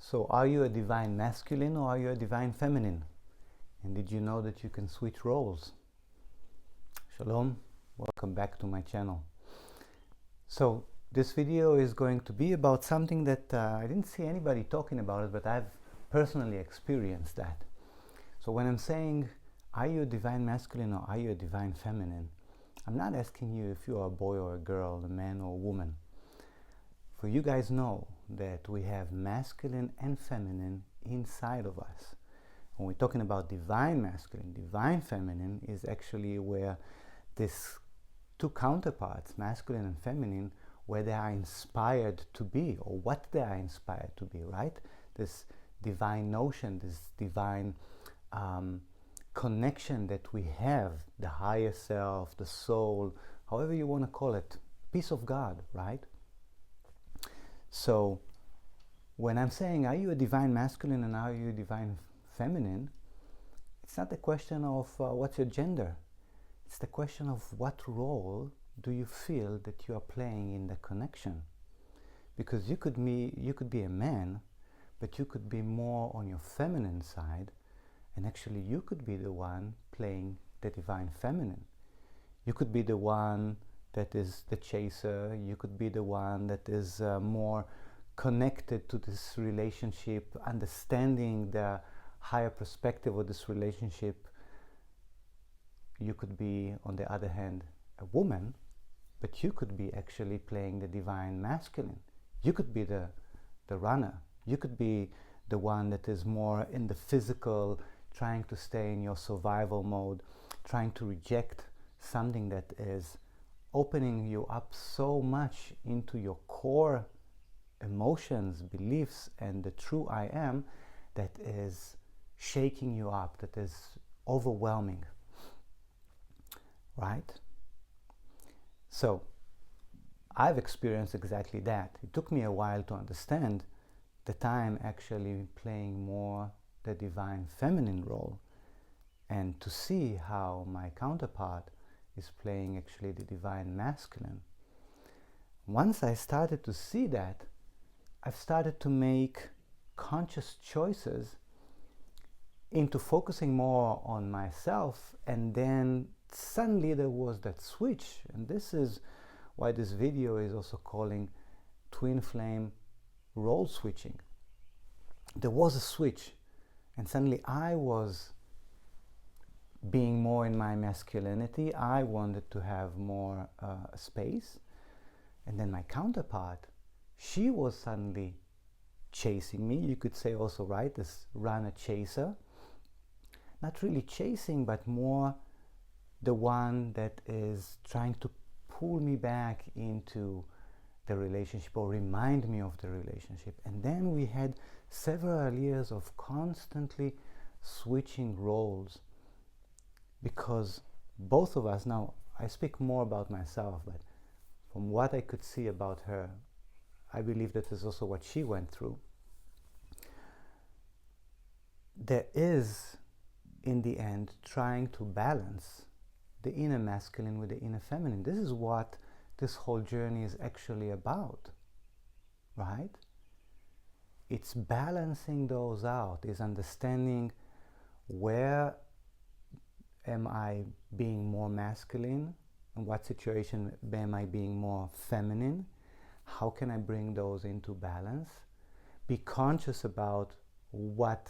So are you a divine masculine or are you a divine feminine? And did you know that you can switch roles? Shalom, welcome back to my channel. So this video is going to be about something that I didn't see anybody talking about it, but I've personally experienced that. So when I'm saying, are you a divine masculine or are you a divine feminine? I'm not asking you if you are a boy or a girl, a man or a woman. For you guys know that we have masculine and feminine inside of us. When we're talking about divine masculine, divine feminine is actually where these two counterparts, masculine and feminine, where they are inspired to be, or what they are inspired to be, right? This divine notion, this divine connection that we have, the higher self, the soul, however you want to call it, peace of God, right? So when I'm saying, are you a divine masculine and are you a divine feminine, it's not the question of what's your gender. It's the question of what role do you feel that you are playing in the connection. Because you could be a man, but you could be more on your feminine side, and actually you could be the one playing the divine feminine. You could be the one that is the chaser, you could be the one that is more connected to this relationship, understanding the higher perspective of this relationship. You could be, on the other hand, a woman, but you could be actually playing the divine masculine. You could be the runner. You could be the one that is more in the physical, trying to stay in your survival mode, trying to reject something that is opening you up so much into your core emotions, beliefs, and the true I am that is shaking you up, that is overwhelming, right? So I've experienced exactly that. It took me a while to understand that I'm actually playing more the divine feminine role, and to see how my counterpart is playing actually the divine masculine. Once I started to see that, I've started to make conscious choices into focusing more on myself, and then suddenly there was that switch. And this is why this video is also calling twin flame role switching. There was a switch, and suddenly I was being more in my masculinity. I wanted to have more space, and then my counterpart, she was suddenly chasing me. You could say also, right, this runner chaser, not really chasing, but more the one that is trying to pull me back into the relationship or remind me of the relationship. And then we had several years of constantly switching roles, because both of us, now I speak more about myself, but from what I could see about her, I believe that is also what she went through. There is, in the end, trying to balance the inner masculine with the inner feminine. This is what this whole journey is actually about, right? It's balancing those out, is understanding where am I being more masculine, and what situation am I being more feminine. How can I bring those into balance? Be conscious about what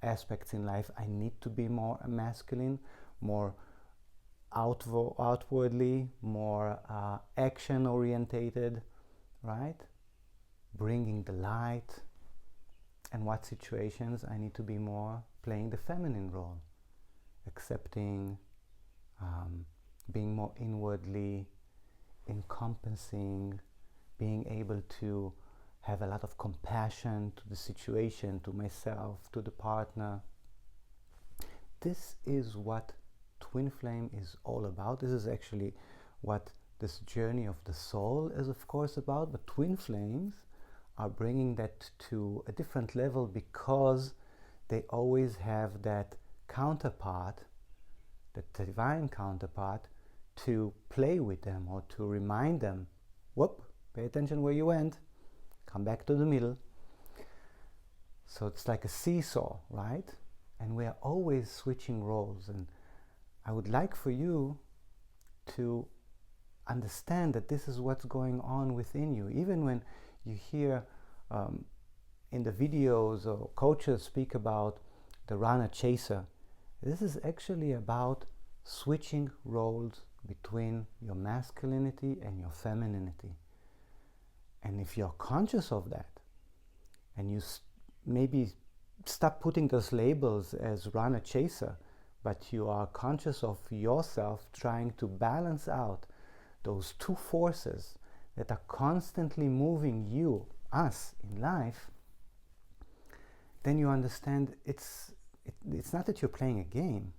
aspects in life I need to be more masculine, more outwardly, more action orientated, right? Bringing the light, and what situations I need to be more playing the feminine role, accepting, being more inwardly encompassing, being able to have a lot of compassion to the situation, to myself, to the partner. This is what twin flame is all about. This is actually what this journey of the soul is, of course, about. But twin flames are bringing that to a different level, because they always have that counterpart, the divine counterpart, to play with them or to remind them, whoop, pay attention where you went, come back to the middle. So it's like a seesaw, right? And we are always switching roles. And I would like for you to understand that this is what's going on within you. Even when you hear in the videos or coaches speak about the runner chaser, this is actually about switching roles between your masculinity and your femininity. And if you're conscious of that, and you maybe stop putting those labels as runner chaser, but you are conscious of yourself trying to balance out those two forces that are constantly moving you, us, in life, then you understand it's not that you're playing a game.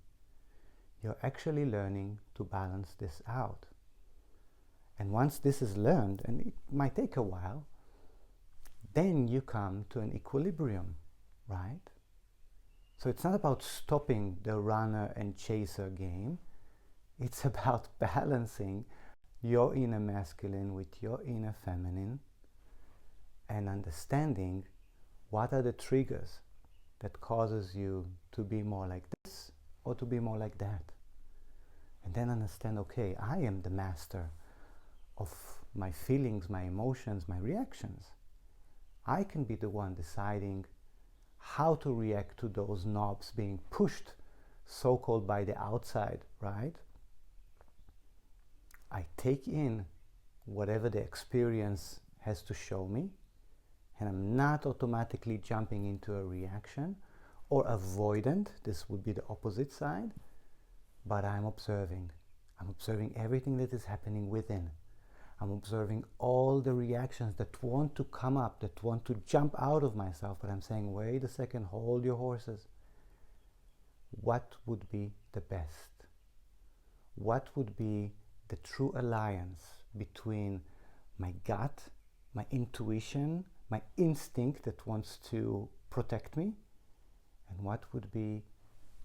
You're actually learning to balance this out. And once this is learned, and it might take a while, then you come to an equilibrium, right? So it's not about stopping the runner and chaser game. It's about balancing your inner masculine with your inner feminine and understanding what are the triggers that causes you to be more like this or to be more like that. And then understand, okay, I am the master of my feelings, my emotions, my reactions. I can be the one deciding how to react to those knobs being pushed, so-called by the outside, right? I take in whatever the experience has to show me, and I'm not automatically jumping into a reaction or avoidant. This would be the opposite side, but I'm observing. I'm observing everything that is happening within. I'm observing all the reactions that want to come up, that want to jump out of myself, but I'm saying, wait a second, hold your horses. What would be the best? What would be the true alliance between my gut, my intuition, my instinct that wants to protect me, and what would be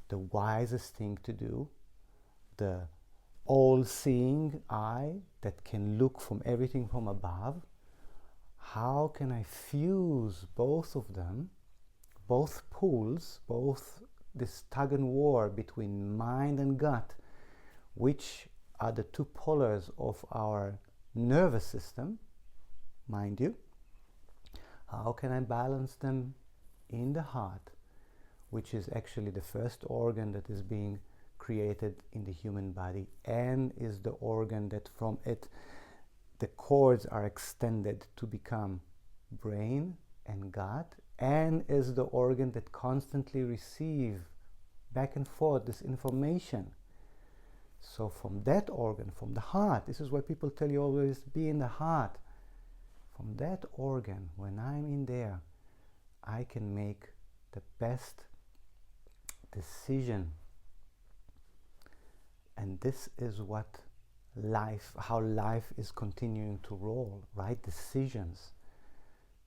the wisest thing to do, the all-seeing eye that can look from everything from above? How can I fuse both of them, both pools, both this tug and war between mind and gut, which are the two polars of our nervous system, mind you? How can I balance them in the heart, which is actually the first organ that is being created in the human body and is the organ that from it the cords are extended to become brain and gut, and is the organ that constantly receive back and forth this information. So from that organ, from the heart, this is why people tell you always be in the heart. From that organ, when I'm in there, I can make the best decision. And this is what how life is continuing to roll, right? Decisions.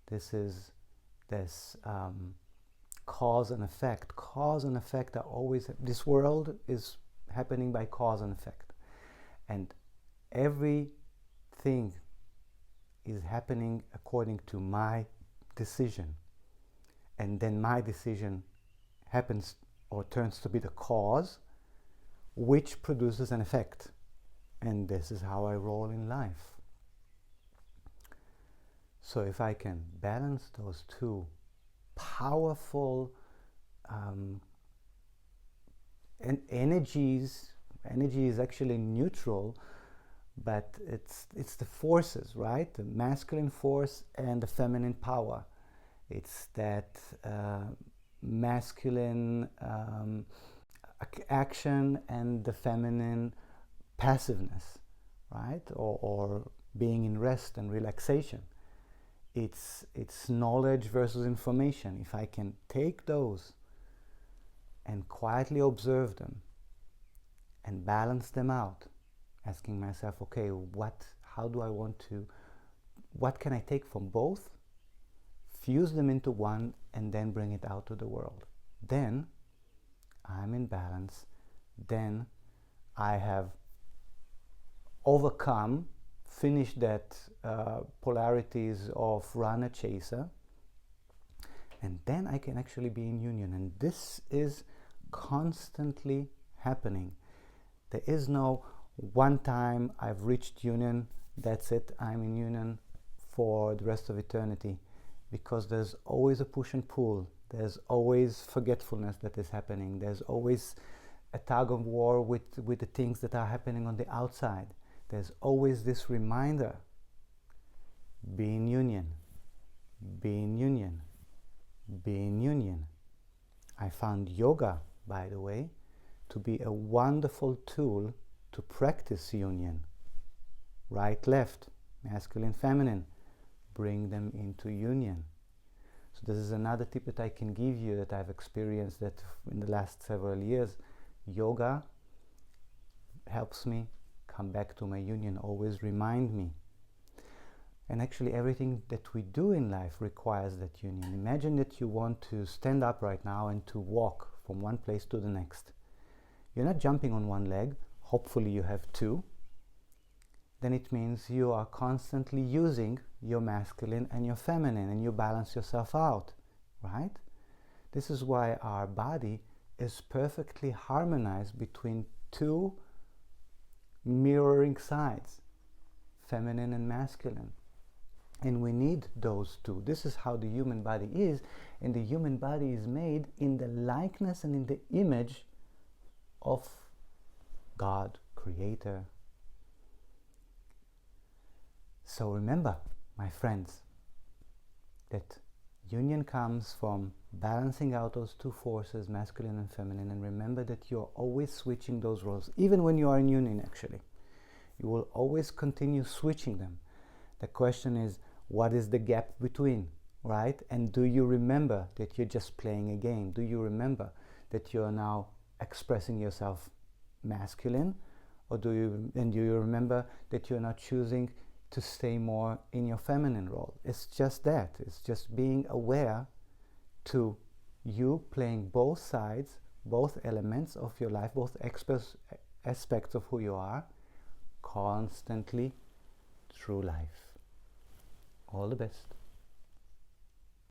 This is this cause and effect. Cause and effect are always, this world is happening by cause and effect. And everything is happening according to my decision. And then my decision happens or turns to be the cause, which produces an effect. And this is how I roll in life. So if I can balance those two powerful energies, energy is actually neutral, but it's the forces, right? The masculine force and the feminine power. It's that masculine action and the feminine passiveness, right? Or being in rest and relaxation. It's knowledge versus information. If I can take those and quietly observe them and balance them out, asking myself, okay, how do I want to, what can I take from both, fuse them into one, and then bring it out to the world? Then I'm in balance. Then I have overcome, finished that polarities of runner chaser, And then I can actually be in union. And this is constantly happening. There is no one time I've reached union, that's it, I'm in union for the rest of eternity. Because there's always a push and pull. There's always forgetfulness that is happening. There's always a tug of war with the things that are happening on the outside. There's always this reminder: be in union, be in union, be in union. I found yoga, by the way, to be a wonderful tool to practice union. Right, left, masculine, feminine, bring them into union. So this is another tip that I can give you that I've experienced that in the last several years. Yoga helps me come back to my union, always remind me. And actually everything that we do in life requires that union. Imagine that you want to stand up right now and to walk from one place to the next. You're not jumping on one leg, hopefully you have two. Then it means you are constantly using your masculine and your feminine, and you balance yourself out, right? This is why our body is perfectly harmonized between two mirroring sides, feminine and masculine. And we need those two. This is how the human body is, and the human body is made in the likeness and in the image of God, Creator. So remember, my friends, that union comes from balancing out those two forces, masculine and feminine, and remember that you're always switching those roles, even when you are in union actually. You will always continue switching them. The question is, what is the gap between, right? And do you remember that you're just playing a game? Do you remember that you're now expressing yourself masculine? Or do you remember that you're not choosing to stay more in your feminine role? It's just that. It's just being aware to you playing both sides, both elements of your life, both aspects of who you are, constantly through life. All the best.